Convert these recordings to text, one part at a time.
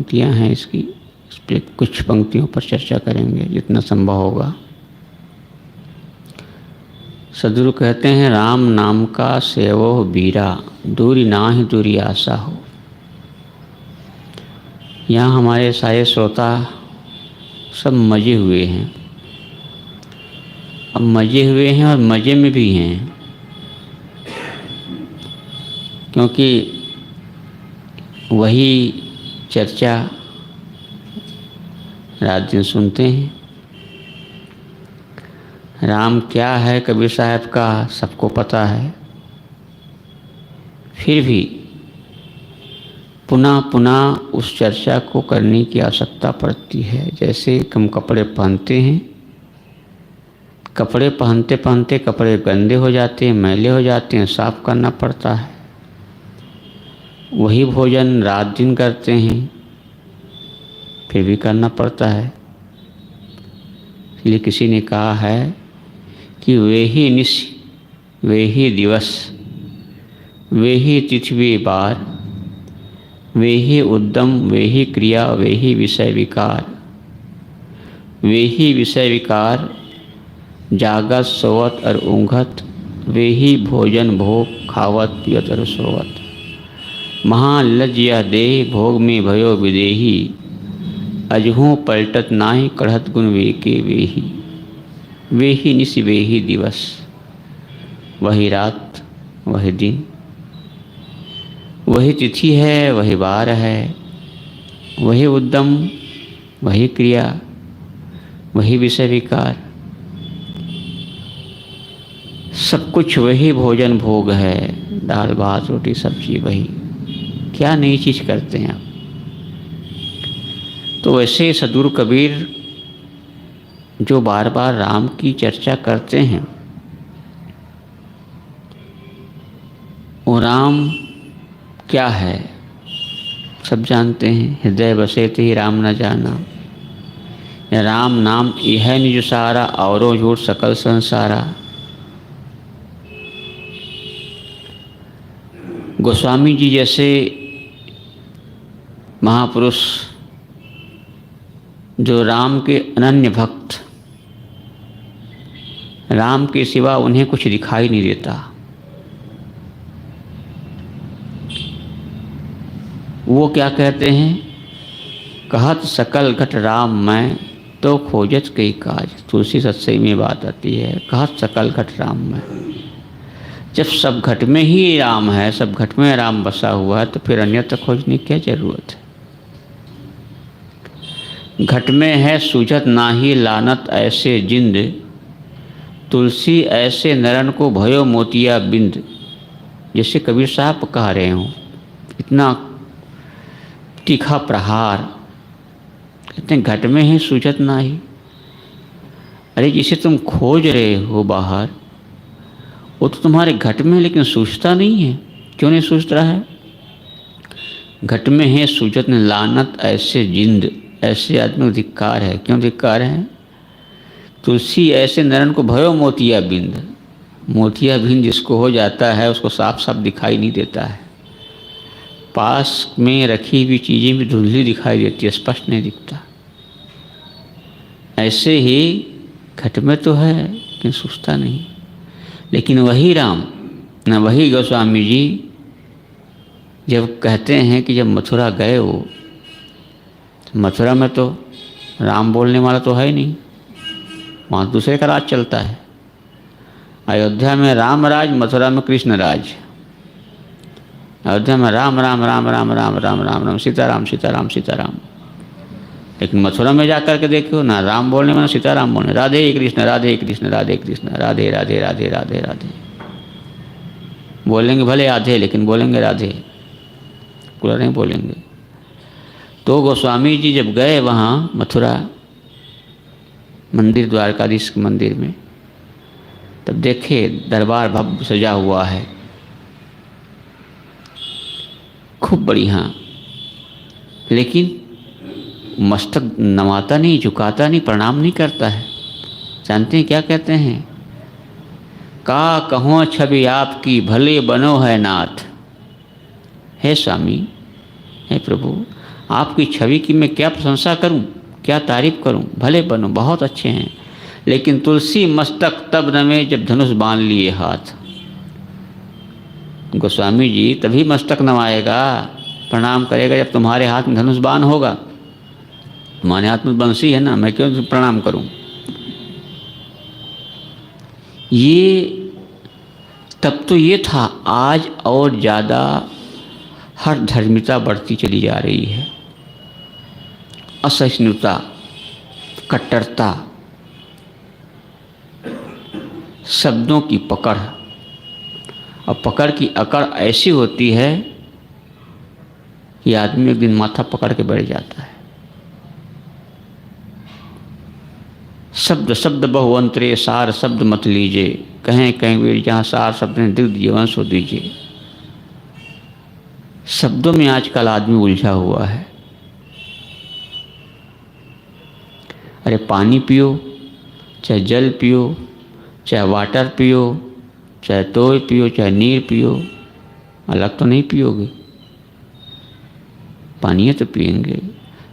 पंक्तियां हैं इसकी, इस पर कुछ पंक्तियों पर चर्चा करेंगे जितना संभव होगा। सदगुरु कहते हैं, राम नाम का सेवो बीरा, दूरी नाहि दूरी आशा हो। यहाँ हमारे सारे श्रोता सब मजे हुए हैं, अब मजे हुए हैं और मज़े में भी हैं, क्योंकि वही चर्चा रात दिन सुनते हैं। राम क्या है कबीर साहब का सबको पता है, फिर भी पुनः पुनः उस चर्चा को करने की आवश्यकता पड़ती है। जैसे हम कपड़े पहनते हैं, कपड़े पहनते पहनते कपड़े गंदे हो जाते हैं, मैले हो जाते हैं, साफ करना पड़ता है। वही भोजन रात दिन करते हैं, फिर भी करना पड़ता है। इसलिए किसी ने कहा है कि वे ही निश, वे ही दिवस, वे ही तिथि बार, वे ही उद्यम, वे ही क्रिया, वे ही विषय विकार, वे ही विषय विकार, जागत सोवत और ऊँघत, वे ही भोजन भोग, खावत पियत और सोवत। महालज्या देह भोग में भयो विदेही, अजहू पलटत नाहि कढ़त गुण वे के वेही। वे ही निश, वे ही दिवस, वही रात वही दिन, वही तिथि है वही बार है, वही उद्यम वही क्रिया, वही विषय विकार, सब कुछ वही भोजन भोग है। दाल भात रोटी सब्जी वही, क्या नई चीज़ करते हैं आप। तो वैसे सदगुरु कबीर जो बार बार राम की चर्चा करते हैं, वो राम क्या है सब जानते हैं। हृदय बसे ही राम न जाना, या राम नाम यह निज सारा, औरों झूठ सकल संसारा। गोस्वामी जी जैसे महापुरुष जो राम के अनन्य भक्त, राम के सिवा उन्हें कुछ दिखाई नहीं देता, वो क्या कहते हैं, कहत सकल घट राम मैं, तो खोजत कई काज। तुलसी सत्संग में बात आती है, कहत सकल घट राम मैं। जब सब घट में ही राम है, सब घट में राम बसा हुआ है, तो फिर अन्यत्र खोजने की क्या जरूरत है। घट में है सूझत नाही लानत ऐसे जिंद, तुलसी ऐसे नरन को भयो मोतिया बिंद। जैसे कबीर साहब कह रहे हों, इतना तीखा प्रहार, कहते हैं घट में है सूझत नाही। अरे जिसे तुम खोज रहे हो बाहर, वो तो तुम्हारे घट में है, लेकिन सूझता नहीं है। क्यों नहीं सूझ रहा है? घट में है सूझत न लानत ऐसे जिंद, ऐसे आदमी को धिक्कार है। क्यों धिक्कार है? तुलसी ऐसे नरन को भयो मोतिया बिंद। मोतिया बिंद जिसको हो जाता है उसको साफ साफ दिखाई नहीं देता है। पास में रखी हुई चीज़ें भी धुंधली दिखाई देती है, स्पष्ट नहीं दिखता। ऐसे ही घट में तो है लेकिन सूझता नहीं। लेकिन वही राम, न वही गोस्वामी जी जब कहते हैं कि जब मथुरा गए वो, मथुरा में तो राम बोलने वाला तो है ही नहीं, वहाँ दूसरे का राज चलता है। अयोध्या में राम राज, मथुरा में कृष्ण राज। अयोध्या में राम राम राम राम राम राम राम राम, सीताराम सीताराम सीताराम। लेकिन मथुरा में जा कर के देखो ना राम बोलने में ना सीताराम बोलने, राधे कृष्ण राधे कृष्ण राधे कृष्ण राधे राधे राधे राधे राधे। बोलेंगे भले आधे, लेकिन बोलेंगे राधे, पूरा नहीं बोलेंगे। तो गोस्वामी जी जब गए वहाँ मथुरा मंदिर, द्वारकाधीश के मंदिर में, तब देखे दरबार भव्य सजा हुआ है, खूब बढ़िया। लेकिन मस्तक नवाता नहीं, झुकाता नहीं, प्रणाम नहीं करता है। जानते हैं क्या कहते हैं? का कहो छवि आपकी, भले बनो है नाथ। हे स्वामी, हे प्रभु, आपकी छवि की मैं क्या प्रशंसा करूं, क्या तारीफ करूं। भले बनो, बहुत अच्छे हैं, लेकिन तुलसी मस्तक तब नमे जब धनुष बांध लिए हाथ। गोस्वामी जी तभी मस्तक नवाएगा, प्रणाम करेगा जब तुम्हारे हाथ में धनुष बाण होगा। तुम्हारे हाथ में बंसी है ना, मैं क्यों प्रणाम करूं। ये तब तो ये था, आज और ज़्यादा हर धर्मिता बढ़ती चली जा रही है। असहिष्णुता, कट्टरता, शब्दों की पकड़, और पकड़ की अकड़ ऐसी होती है कि आदमी एक दिन माथा पकड़ के बैठ जाता है। शब्द शब्द बहुअंतरे सार शब्द मत लीजिए, कहें कहीं वीर जहाँ सार शब्द ने दिल जीवन सो दीजिए। शब्दों में आजकल आदमी उलझा हुआ है। अरे पानी पियो, चाहे जल पियो, चाहे वाटर पियो, चाहे तोय पियो, चाहे नीर पियो, अलग तो नहीं पियोगे, पानी तो पिएंगे।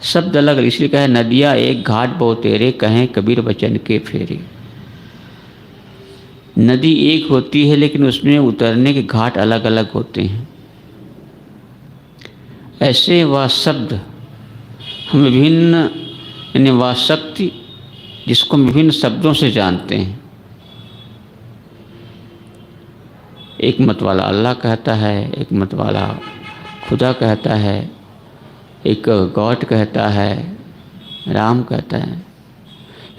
शब्द अलग, इसलिए कहे नदियाँ एक घाट बहु तेरे, कहें कबीर वचन के फेरे। नदी एक होती है लेकिन उसमें उतरने के घाट अलग अलग होते हैं। ऐसे वह शब्द हम विभिन्न, यानी वह शक्ति जिसको हम विभिन्न शब्दों से जानते हैं। एक मत वाला अल्लाह कहता है, एक मत वाला खुदा कहता है, एक गॉड कहता है, राम कहता है।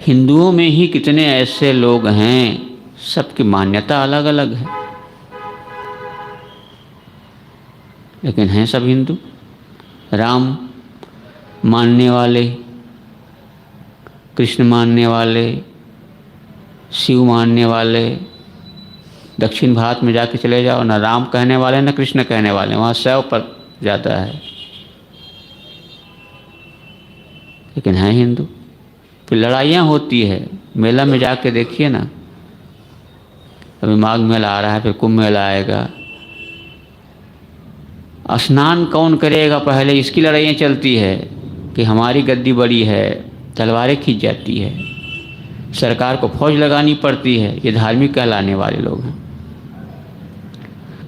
हिंदुओं में ही कितने ऐसे लोग हैं, सबकी मान्यता अलग अलग है, लेकिन हैं सब हिंदू। राम मानने वाले, कृष्ण मानने वाले, शिव मानने वाले। दक्षिण भारत में जाके चले जाओ, ना राम कहने वाले ना कृष्ण कहने वाले, वहाँ 100 पर जाता है, लेकिन हैं हिंदू। फिर लड़ाइयाँ होती है, मेला में जाके देखिए ना, अभी माघ मेला आ रहा है, फिर कुंभ मेला आएगा। स्नान कौन करेगा पहले, इसकी लड़ाइयाँ चलती है कि हमारी गद्दी बड़ी है, तलवारें खींच जाती है, सरकार को फौज लगानी पड़ती है। ये धार्मिक कहलाने वाले लोग हैं।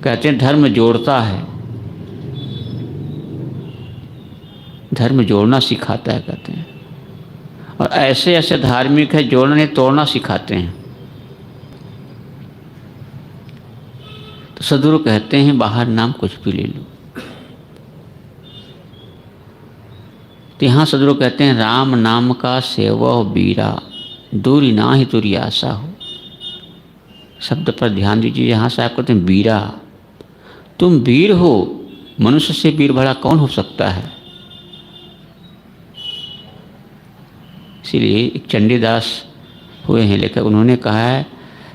कहते हैं धर्म जोड़ता है, धर्म जोड़ना सिखाता है कहते हैं। और ऐसे ऐसे धार्मिक है जोड़ना नहीं तोड़ना सिखाते हैं। तो सदगुरु कहते हैं बाहर नाम कुछ भी ले लो। तो यहाँ सदगुरु कहते हैं राम नाम का सेवो बीरा, दूरी ना ही तुरी आशा हो। शब्द पर ध्यान दीजिए। यहाँ से आप कहते हैं बीरा, तुम वीर हो, मनुष्य से वीर भला कौन हो सकता है। इसीलिए एक चंडीदास हुए हैं लेखक, उन्होंने कहा है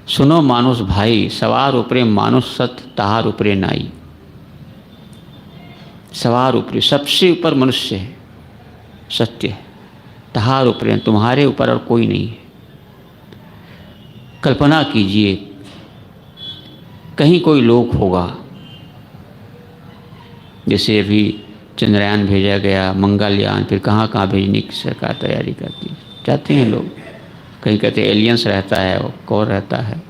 सुनो मानुष भाई, सवार ऊपरे मानुष सत ताहार ऊपरे नाई। सवार ऊपरे, सबसे ऊपर मनुष्य है, सत्य है। ताहार ऊपरे, तुम्हारे ऊपर और कोई नहीं है। कल्पना कीजिए कहीं कोई लोक होगा, जैसे अभी चंद्रयान भेजा गया, मंगलयान, फिर कहाँ कहाँ भेजने की सरकार तैयारी करती है, चाहते हैं लोग। कहीं कहते हैं एलियंस रहता है, वो कौन रहता है।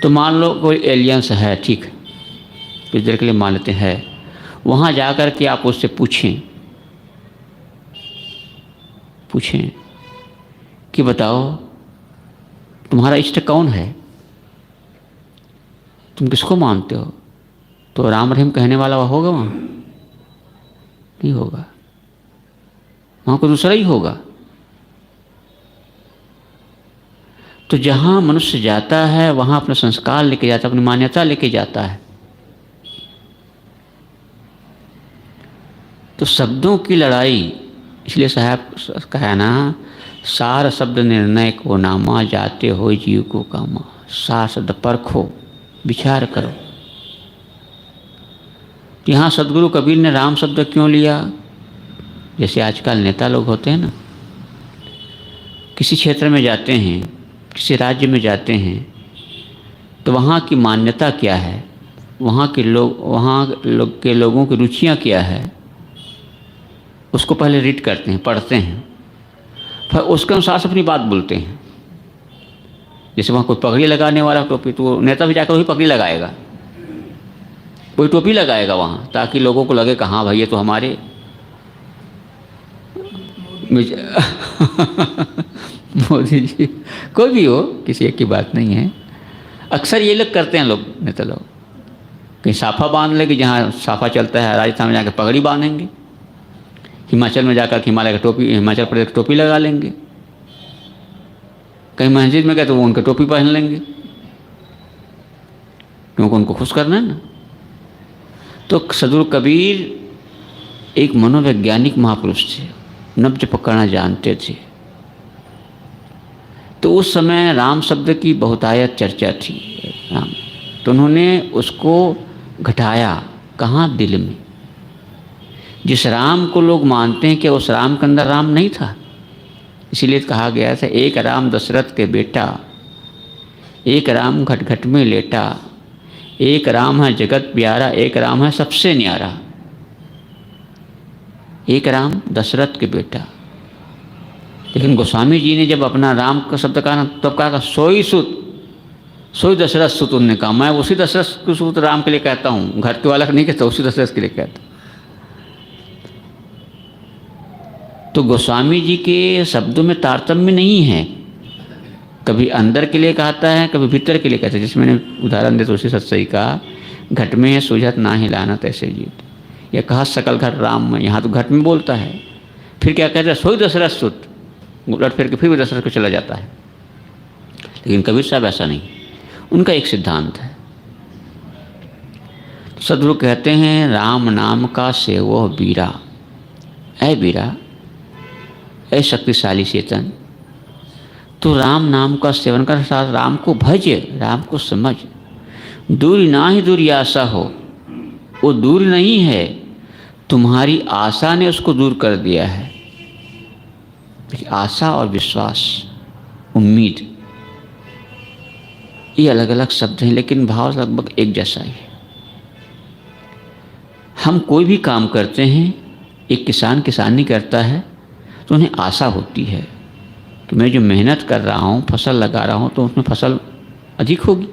तो मान लो कोई एलियंस है, ठीक है, कुछ देर के लिए मान लेते हैं। वहाँ जाकर के आप उससे पूछें कि बताओ तुम्हारा इष्ट कौन है, तुम किसको मानते हो, तो राम रहीम कहने वाला वह होगा? वहाँ नहीं होगा, वहाँ कोई दूसरा ही होगा। तो जहाँ मनुष्य जाता है वहाँ अपना संस्कार लेके जाता है, अपनी मान्यता लेके जाता है। तो शब्दों की लड़ाई, इसलिए साहब कहा ना, सार शब्द निर्णय को नामा, जाते हो जीव को कामा। सार शब्द परखो, विचार करो। यहाँ सदगुरु कबीर ने राम शब्द क्यों लिया? जैसे आजकल नेता लोग होते हैं ना, किसी क्षेत्र में जाते हैं, किसी राज्य में जाते हैं, तो वहाँ की मान्यता क्या है, वहाँ के लोगों की रुचियाँ क्या है, उसको पहले रीड करते हैं, पढ़ते हैं, फिर उसके अनुसार से अपनी बात बोलते हैं। जैसे वहाँ कोई पगड़ी लगाने वाला टोपी, तो नेता भी जाकर वही पगड़ी लगाएगा, कोई टोपी लगाएगा वहाँ, ताकि लोगों को लगे कि हाँ भाई ये तो हमारे मोदी जी, कोई भी हो, किसी एक की बात नहीं है। अक्सर ये लोग करते हैं, लोग नेता लोग कहीं साफा बांध लेंगे, जहाँ साफा चलता है राजस्थान में जाकर पगड़ी बांधेंगे, हिमाचल में जाकर हिमालय का टोपी, हिमाचल प्रदेश की टोपी लगा लेंगे, कहीं मस्जिद में गए तो वो उनका टोपी पहन लेंगे, क्योंकि उनको खुश करना है ना। तो सदगुरु कबीर एक मनोवैज्ञानिक महापुरुष थे, नब्ज पकड़ना जानते थे। तो उस समय राम शब्द की बहुतायत चर्चा थी, राम, तो उन्होंने उसको घटाया, कहाँ, दिल में। जिस राम को लोग मानते हैं कि उस राम के अंदर राम नहीं था, इसीलिए कहा गया था, एक राम दशरथ के बेटा, एक राम घट घट में लेटा, एक राम है जगत प्यारा, एक राम है सबसे न्यारा। एक राम दशरथ के बेटा। लेकिन गोस्वामी जी ने जब अपना राम का शब्द कहा, तब कहा सोई सुत, सोई दशरथ सुत। उन्होंने कहा मैं उसी दशरथ के सुत राम के लिए कहता हूँ, घर के वाला नहीं कहता, उसी दशरथ के लिए कहता। तो गोस्वामी जी के शब्दों में तारतम्य नहीं है, कभी अंदर के लिए कहता है, कभी भीतर के लिए कहता है। जिसमें मैंने उदाहरण देते उसी सत्सई का, घट में है सूझत ना ही लानत ऐसे जीत, या कहा सकल घट राम में, यहाँ तो घट में बोलता है, फिर क्या कहता है, सोई दशरथ सुत, उलट फिर के फिर भी दशरथ को चला जाता है। लेकिन कबीर साहब ऐसा नहीं, उनका एक सिद्धांत है। सदगुरु कहते हैं राम नाम का सेवो बीरा, ऐ बीरा, ऐ शक्तिशाली चेतन, तो राम नाम का सेवन कर, साथ राम को भज, राम को समझ। दूरी ना ही दूरी आशा हो, वो दूर नहीं है, तुम्हारी आशा ने उसको दूर कर दिया है। आशा और विश्वास, उम्मीद, ये अलग अलग शब्द हैं, लेकिन भाव लगभग एक जैसा ही है। हम कोई भी काम करते हैं, एक किसान किसानी करता है तो उन्हें आशा होती है कि मैं जो मेहनत कर रहा हूँ, फसल लगा रहा हूँ, तो उसमें फसल अधिक होगी।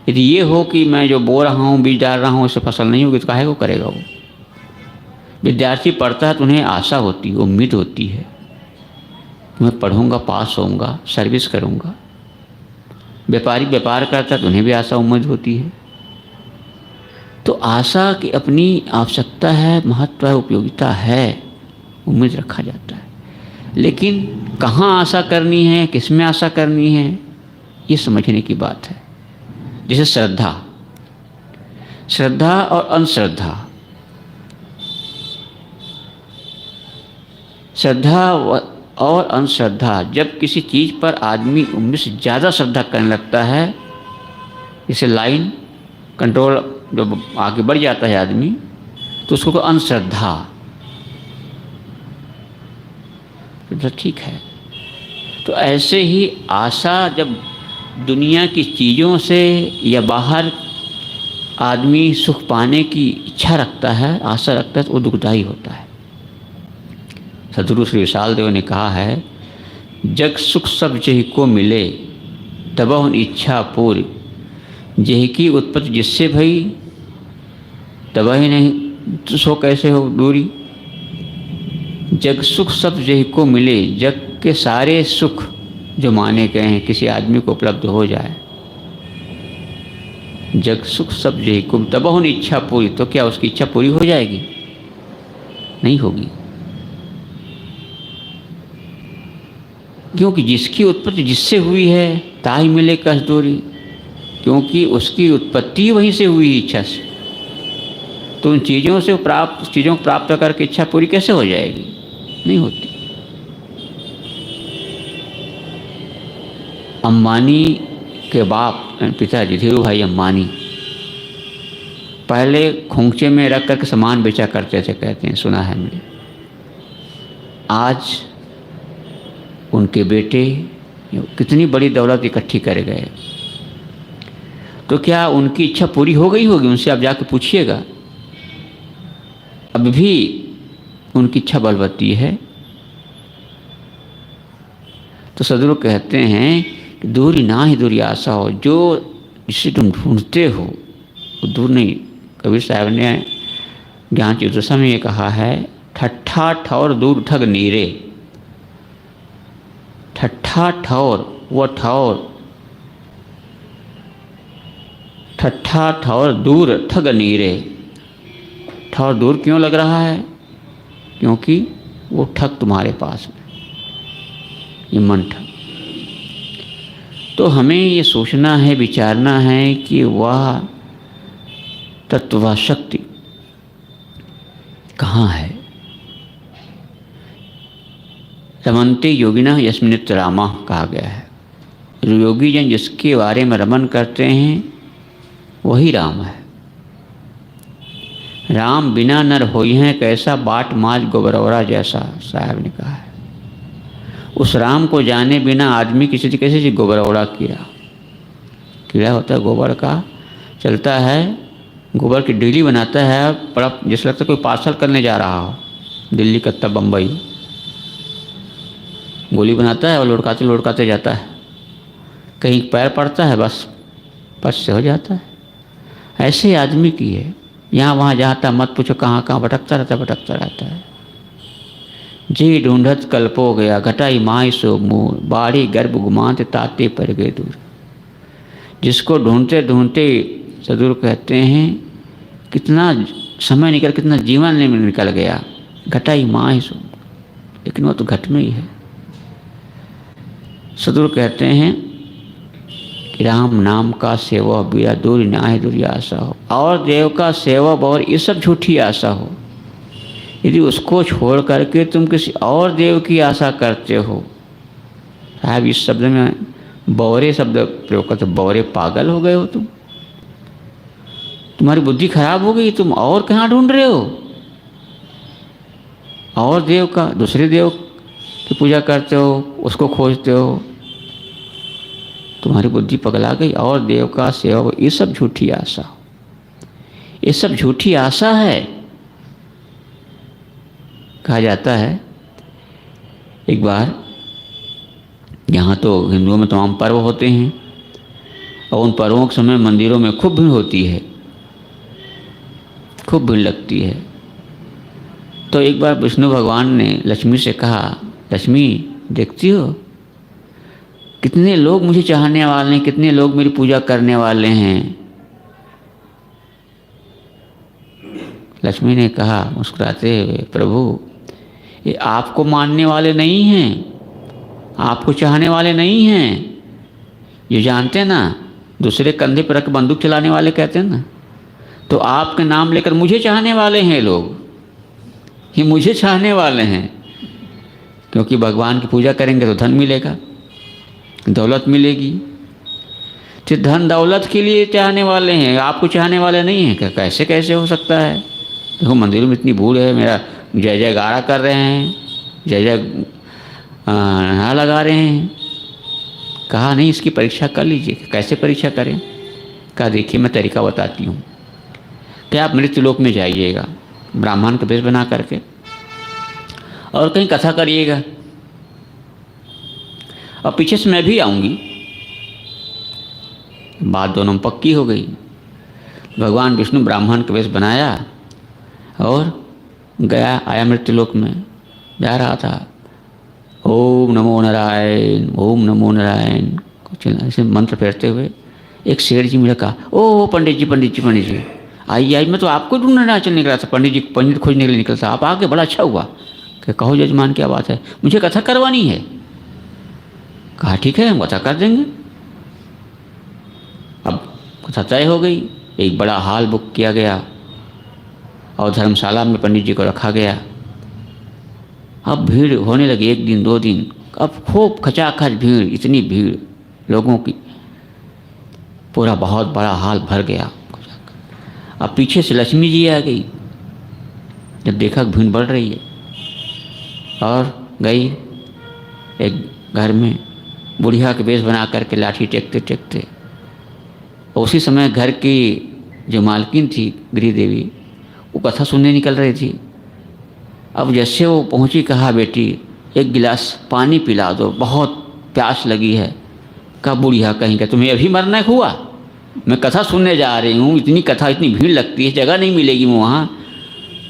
यदि ये हो कि मैं जो बो रहा हूँ, बीज डाल रहा हूँ, इससे फसल नहीं होगी, तो काहे को करेगा वो। विद्यार्थी पढ़ता है तो उन्हें आशा होती है, उम्मीद होती है, मैं पढ़ूंगा, पास होऊंगा, सर्विस करूंगा। व्यापारी व्यापार करता है तो उन्हें भी आशा उम्मीद होती है। तो आशा की अपनी आवश्यकता है, महत्व है, उपयोगिता है, उम्मीद रखा जाता है। लेकिन कहाँ आशा करनी है, किस में आशा करनी है, ये समझने की बात है। जैसे श्रद्धा, श्रद्धा और अंधश्रद्धा। श्रद्धा और अंधश्रद्धा, जब किसी चीज़ पर आदमी उम्मीद से ज़्यादा श्रद्धा करने लगता है, जैसे लाइन कंट्रोल जब आगे बढ़ जाता है आदमी, तो उसको अंधश्रद्धा, तो ठीक है। तो ऐसे ही आशा, जब दुनिया की चीज़ों से या बाहर आदमी सुख पाने की इच्छा रखता है, आशा रखता है, तो वो दुखदायी होता है। सदगुरु श्री विशाल देव ने कहा है, जग सुख सब जेहि को मिले, तबहुँ इच्छा पूरी, जेहि की उत्पत्ति जिससे भई, तबहि नहीं तो सो कैसे हो दूरी। जग सुख सब जेहि को मिले, जग के सारे सुख जो माने गए हैं किसी आदमी को उपलब्ध हो जाए, जग सुख सब जेहि को, तबहुँ इच्छा पूरी, तो क्या उसकी इच्छा पूरी हो जाएगी? नहीं होगी। क्योंकि जिसकी उत्पत्ति जिससे हुई है, ताहि मिले कस दूरी, क्योंकि उसकी उत्पत्ति वहीं से हुई इच्छा से। तो उन चीज़ों से चीज़ों को प्राप्त करके इच्छा पूरी कैसे हो जाएगी? नहीं होती। अंबानी के बाप पिताजी धीरू भाई अंबानी पहले खोंचे में रख करके सामान बेचा करते थे, कहते हैं, सुना है मैंने। आज उनके बेटे कितनी बड़ी दौलत इकट्ठी कर गए, तो क्या उनकी इच्छा पूरी हो गई होगी? उनसे आप जाके पूछिएगा। अब भी उनकी इच्छा बलवती है। तो सदगुरु कहते हैं कि दूरी ना ही दूरी आशा हो, जो जिसे तुम ढूंढते हो वो दूर नहीं। कबीर साहब ने ज्ञान चतुर्दशा में ये कहा है, ठट्ठा ठौर दूर ठग नीरे। ठट्ठा ठौर, वो ठौर, ठट्ठा ठौर दूर ठग नीरे। ठौर दूर क्यों लग रहा है? क्योंकि वो ठग तुम्हारे पास में, ये मन ठग। तो हमें ये सोचना है, विचारना है कि वह तत्व शक्ति कहाँ है। रमन्ते योगिनः यस्मिन्नित्य रामः कहा गया है। योगी जन जिसके बारे में रमन करते हैं वही राम है। राम बिना नर होई हैं कैसा, बाट माज गोबरौरा जैसा, साहब ने कहा है। उस राम को जाने बिना आदमी किसी कैसे गोबरौरा कीड़ा होता है गोबर का, चलता है, गोबर की डेली बनाता है, बड़ा जैसे लगता है कोई पार्सल करने जा रहा हो, दिल्ली कत्ता बम्बई, गोली बनाता है और लुढ़काते लुढ़काते जाता है, कहीं पैर पड़ता है बस पस से हो जाता है। ऐसे आदमी की है, यहाँ वहाँ जाता मत पूछो, कहाँ कहाँ भटकता रहता है। जी ढूंढत कल्पो गया, घटाई माई सो मूर, बाड़ी गर्भ गुमाते ताते पर गए दूर। जिसको ढूंढते ढूंढते सदगुरु कहते हैं कितना समय निकल, कितना जीवन निकल गया, घटाई माई सो, लेकिन वो तो घट में ही है। सदगुरु कहते हैं कि राम नाम का सेवा बिया दूरी नाहि दूरी आशा हो, और देव का सेवा और ये सब झूठी आशा हो। यदि उसको छोड़ करके तुम किसी और देव की आशा करते हो, साहब इस शब्द में बौरे शब्द प्रयोग करते, बौरे पागल हो गए हो तुम, तुम्हारी बुद्धि खराब हो गई, तुम और कहाँ ढूंढ रहे हो? और देव का, दूसरे देव की पूजा करते हो, उसको खोजते हो, तुम्हारी बुद्धि पगला गई। और देव का सेवा, ये सब झूठी आशा, ये सब झूठी आशा है। कहा जाता है एक बार, यहाँ तो हिंदुओं में तमाम पर्व होते हैं और उन पर्वों के समय मंदिरों में खूब भीड़ होती है, खूब भीड़ लगती है। तो एक बार विष्णु भगवान ने लक्ष्मी से कहा, लक्ष्मी देखती हो कितने लोग मुझे चाहने वाले हैं, कितने लोग मेरी पूजा करने वाले हैं। लक्ष्मी ने कहा मुस्कुराते हुए, प्रभु ये आपको मानने वाले नहीं हैं, आपको चाहने वाले नहीं हैं, ये जानते हैं ना, दूसरे कंधे पर रख बंदूक चलाने वाले कहते हैं ना, तो आपके नाम लेकर मुझे चाहने वाले हैं लोग, ये मुझे चाहने वाले हैं। क्योंकि भगवान की पूजा करेंगे तो धन मिलेगा, दौलत मिलेगी, तो धन दौलत के लिए चाहने वाले हैं, आपको चाहने वाले नहीं हैं। कैसे कैसे हो सकता है? देखो मंदिरों में इतनी भीड़ है, मेरा जय जयकारा कर रहे हैं, जय जय नारा लगा रहे हैं। कहा नहीं, इसकी परीक्षा कर लीजिए। कैसे परीक्षा करें? कहा देखिए मैं तरीका बताती हूँ कि आप मृत्युलोक में जाइएगा ब्राह्मण का वेश बना करके और कहीं कथा करिएगा, और पीछे से मैं भी आऊँगी। बात दोनों में पक्की हो गई। भगवान विष्णु ब्राह्मण का वेश बनाया और गया, आया मृत्युलोक में, जा रहा था, ओम नमो नारायण, ओम नमो नारायण कुछ ऐसे मंत्र फेरते हुए एक शेर जी मिला। कहा, ओ पंडित जी आइए आइए, मैं तो आपको ढूंढना चल निकला था, पंडित खोजने के लिए निकला था, आप आके बड़ा अच्छा हुआ। कि कहो जजमान क्या बात है? मुझे कथा करवानी है। कहा ठीक है, हम कथा कर देंगे। अब कथा तय हो गई, एक बड़ा हॉल बुक किया गया और धर्मशाला में पंडित जी को रखा गया। अब भीड़ होने लगी, एक दिन 2 दिन, अब खूब खचाखच भीड़, इतनी भीड़ लोगों की, पूरा बहुत बड़ा हॉल भर गया। अब पीछे से लक्ष्मी जी आ गई, जब देखा भीड़ बढ़ रही है, और गई एक घर में बुढ़िया के वेश बना करके लाठी टेकते टेकते। उसी समय घर की जो मालकिन थी गृह देवी, वो कथा सुनने निकल रही थी। अब जैसे वो पहुंची, कहा बेटी एक गिलास पानी पिला दो, बहुत प्यास लगी है। कहा बुढ़िया कहीं का, तुम्हें अभी मरना हुआ? मैं कथा सुनने जा रही हूँ, इतनी कथा, इतनी भीड़ लगती है, जगह नहीं मिलेगी वहाँ,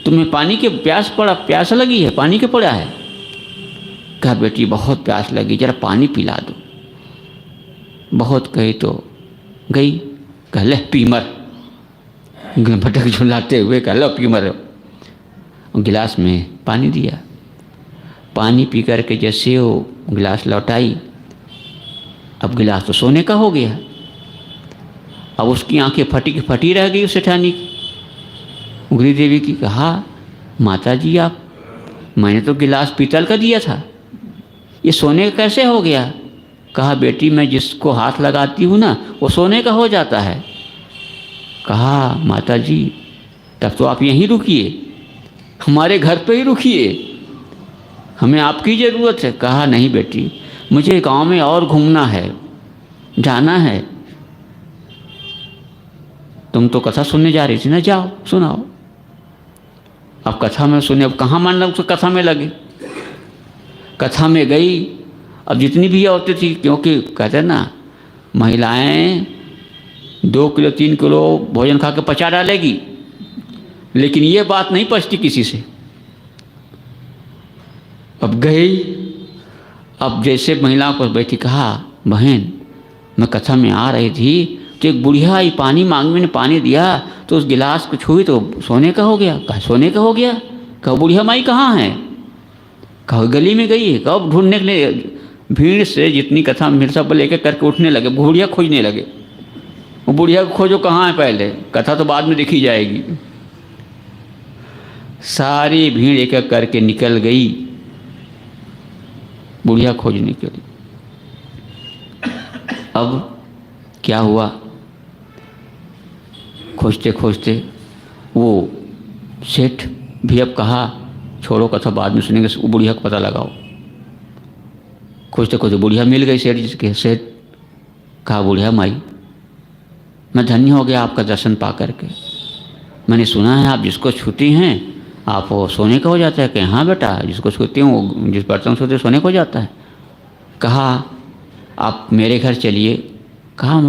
तुम्हें पानी के प्यास लगी है, पानी के पड़ा है? कहा बेटी बहुत प्यास लगी, जरा पानी पिला दो। बहुत कही तो गई, कह ले पी मर, भटक झुलाते हुए कह लो पी मर। गिलास में पानी दिया, पानी पी कर के जैसे वो गिलास लौटाई, अब गिलास तो सोने का हो गया। अब उसकी आंखें फटी की फटी रह गई उस सेठानी की, उगरी देवी की। कहा माता जी आप, मैंने तो गिलास पीतल का दिया था, ये सोने का कैसे हो गया? कहा बेटी मैं जिसको हाथ लगाती हूँ ना वो सोने का हो जाता है। कहा माता जी तब तो आप यहीं रुकिए, हमारे घर पे ही रुकिए, हमें आपकी ज़रूरत है। कहा नहीं बेटी, मुझे गांव में और घूमना है, जाना है। तुम तो कथा सुनने जा रही थी ना, जाओ सुनाओ। अब कथा में सुने, अब कहाँ मन लग कथा में लगे। कथा में गई, अब जितनी भी औरतें थी, क्योंकि कहते हैं ना महिलाएं 2 किलो 3 किलो भोजन खा के पचा डालेगी, लेकिन ये बात नहीं पचती किसी से। अब गई, अब जैसे महिलाओं को बैठी, कहा बहन मैं कथा में आ रही थी तो एक बुढ़िया आई, पानी मांगी, मैंने पानी दिया तो उस गिलास को छुई तो सोने का हो गया। कहा सोने का हो गया? कहा बुढ़िया माई कहाँ है? कहा गली में गई है। कब ढूंढने के लिए, भीड़ से जितनी कथा में सब लेकर करके उठने लगे, बुढ़िया खोजने लगे। वो बुढ़िया को खोजो कहाँ है, पहले कथा तो बाद में देखी जाएगी। सारी भीड़ एक एक करके निकल गई बुढ़िया खोजने के लिए। अब क्या हुआ, खोजते खोजते वो सेठ भी अब कहा छोड़ो कथा बाद में सुनेंगे, वो बुढ़िया को पता लगाओ। खोजते खोजते बुढ़िया मिल गई सेठ जी के। सेठ कहा बुढ़िया माई मैं धन्य हो गया आपका दर्शन पा करके, मैंने सुना है आप जिसको छूती हैं आप वो सोने का हो जाता है। कि हाँ बेटा, जिसको छूती हूँ वो जिस बर्तन छूते सोने का हो जाता है। कहा आप मेरे घर चलिए। कहा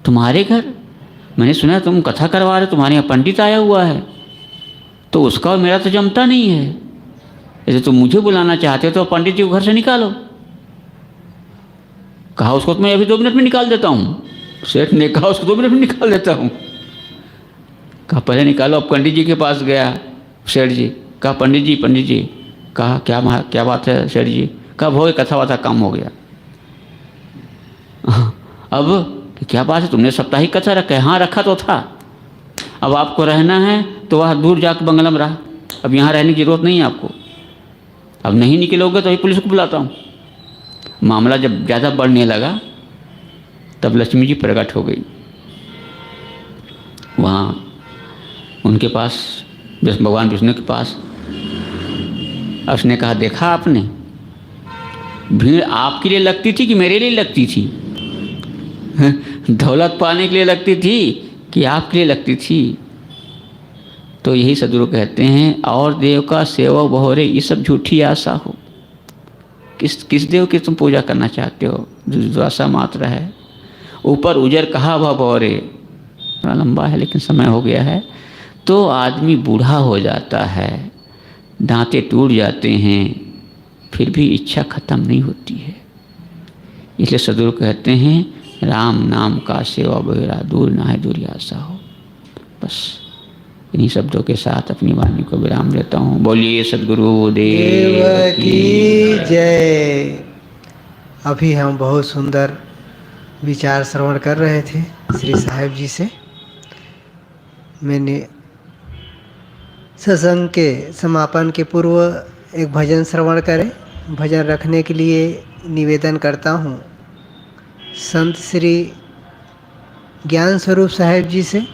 तुम्हारे घर? मैंने सुना तुम कथा करवा रहे, तुम्हारे यहाँ पंडित आया हुआ है, तो उसका और मेरा तो जमता नहीं है। यदि तुम मुझे बुलाना चाहते हो तो पंडित जी को घर से निकालो। कहा उसको तो मैं अभी 2 मिनट में निकाल देता हूँ। सेठ ने कहा उसको 2 मिनट में निकाल देता हूँ। कहा पहले निकालो। अब पंडित जी के पास गया सेठ जी। कहा पंडित जी। कहा क्या बात है सेठ जी? कहा भोग कथा वाथा काम हो गया। अब क्या बात है, तुमने साप्ताहिक कथा रखा है? हाँ रखा तो था। अब आपको रहना है तो वह दूर जाकर बंगला में रहा, अब यहाँ रहने की जरूरत नहीं है आपको। अब नहीं निकलोगे तो ही पुलिस को बुलाता हूँ। मामला जब ज़्यादा बढ़ने लगा तब लक्ष्मी जी प्रकट हो गई वहाँ उनके पास, भगवान विष्णु के पास। उसने कहा देखा आपने, भीड़ आपके लिए लगती थी कि मेरे लिए लगती थी? दौलत पाने के लिए लगती थी कि आपके लिए लगती थी? तो यही सदगुरु कहते हैं, और देव का सेवक बहोरे, ये सब झूठी आशा हो। किस देव की तुम पूजा करना चाहते हो? जो आशा मात्र है। ऊपर उजर कहा वह बहोरे, बड़ा लंबा है लेकिन समय हो गया है। तो आदमी बूढ़ा हो जाता है, दांतें टूट जाते हैं, फिर भी इच्छा खत्म नहीं होती है। इसलिए सदगुरु कहते हैं राम नाम का सेवा बगैरा, दूर ना है दूर आशा हो। बस इन्हीं शब्दों के साथ अपनी वाणी को विराम देता हूँ। बोलिए सदगुरु देव की जय। अभी हम बहुत सुंदर विचार श्रवण कर रहे थे श्री साहिब जी से। मैंने सत्संग के समापन के पूर्व एक भजन श्रवण करें। भजन रखने के लिए निवेदन करता हूँ संत श्री ज्ञान स्वरूप साहिब जी से।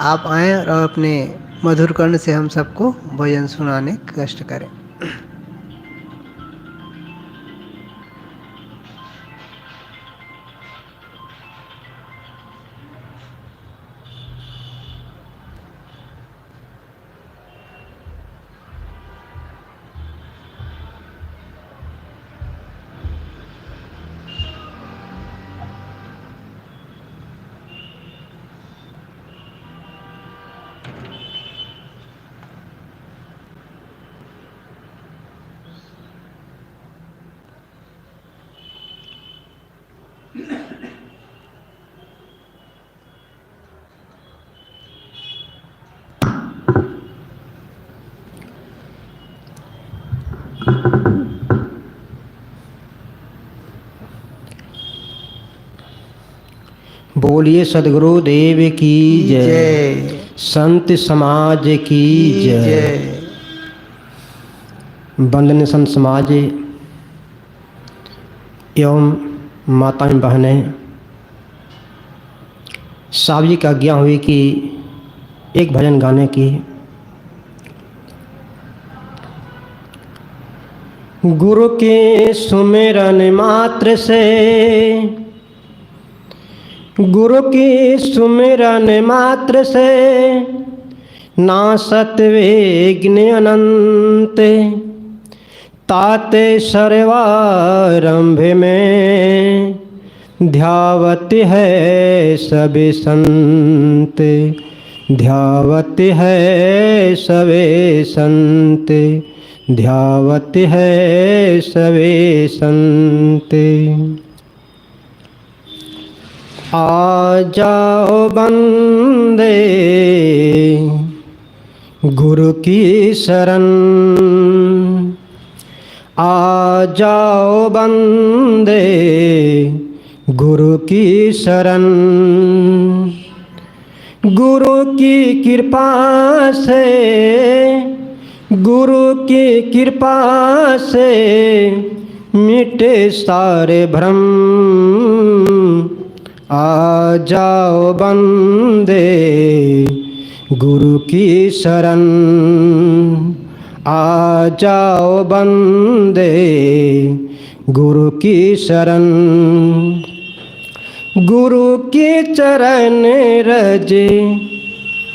आप आएँ और अपने मधुर कर्ण से हम सबको भजन सुनाने कष्ट करें। बोलिए सदगुरु देव की जय, संत समाज की जय। वंदनीय संत समाज एवं माताएं बहनें, साहब जी की आज्ञा हुई कि एक भजन गाने की। गुरु के सुमिरन मात्र से, गुरु की सुमिरन मात्र से नासत विघ्न अनंत, ताते सर्वारंभ में ध्यावत है सभी संत, ध्यावत है सभी संत, ध्यावत है सभी संत। आ जाओ बंदे गुरु की शरण, आ जाओ बंदे गुरु की शरण। गुरु की कृपा से, गुरु की कृपा से मिटे सारे भ्रम। आ जाओ बंदे गुरु की शरण, आ जाओ बंदे गुरु की शरण। गुरु के चरण रजे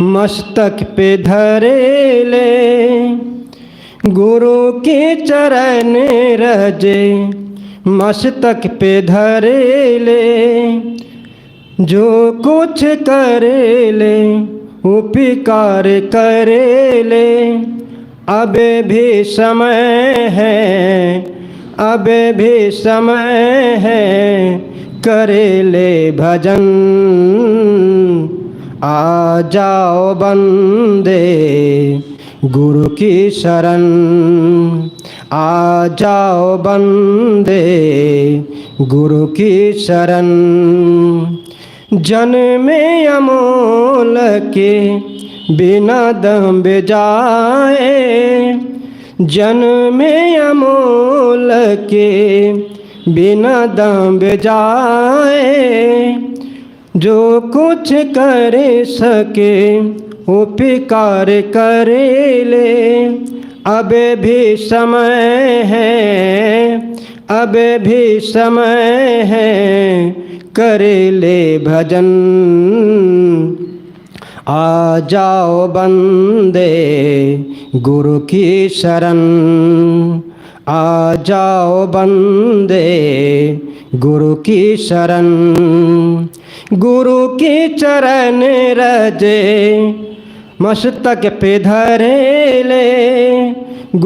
मस्तक पे धरे ले, गुरु के चरण रजे मस्तक पे धरे ले। जो कुछ करे ले उपकार करे ले, अब भी समय है, अब भी समय है, करे ले भजन। आ जाओ बंदे गुरु की शरण, आ जाओ बंदे गुरु की शरण। जन्मे अमोल के बिना दम जाए, जन्मे अमोल के बिना दम जाए। जो कुछ कर सके उपकार करे ले, अब भी समय है, अब भी समय है, करे ले भजन। आ जाओ बंदे गुरु की शरण, आ जाओ बंदे गुरु की शरण। गुरु के चरण रजे मस्तक पे धरे ले,